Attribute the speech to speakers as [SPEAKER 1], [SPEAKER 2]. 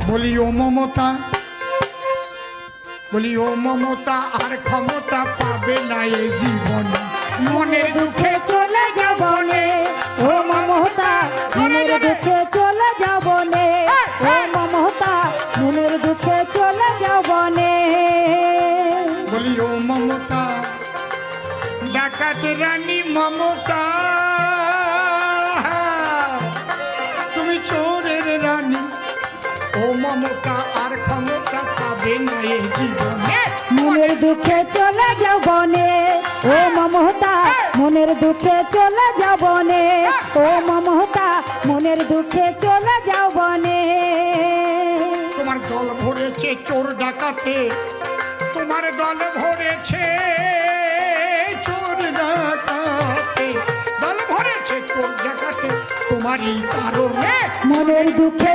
[SPEAKER 1] বলি ও মমতা, বলি ও মমতা আর ক্ষমতা পাবে না এ জীবন, মনের দুঃখে
[SPEAKER 2] চলে যাব নে ও মমতা, মনের দুঃখে চলে যাব নে ও মমতা, মনের দুঃখে চলে যাব নে।
[SPEAKER 1] বলি ও মমতা, ডাকাত রানী মমতা, তুমি চোরের রানী, ও মমতা আর ক্ষমতা পাবে না এ জীবনে,
[SPEAKER 2] মনের দুঃখে চলে যাব নে ও মমতা, মনের দুঃখে চলে যাব নে ও মমতা, মনের দুঃখে চলে যাব নে।
[SPEAKER 1] তোমার দল ভরেছে চোর ডাকাতে, তোমার দল ভরেছে চোর ডাকাতে, দল ভরেছে চোর ডাকাতে, তোমারই কারণে
[SPEAKER 2] মনের দুঃখে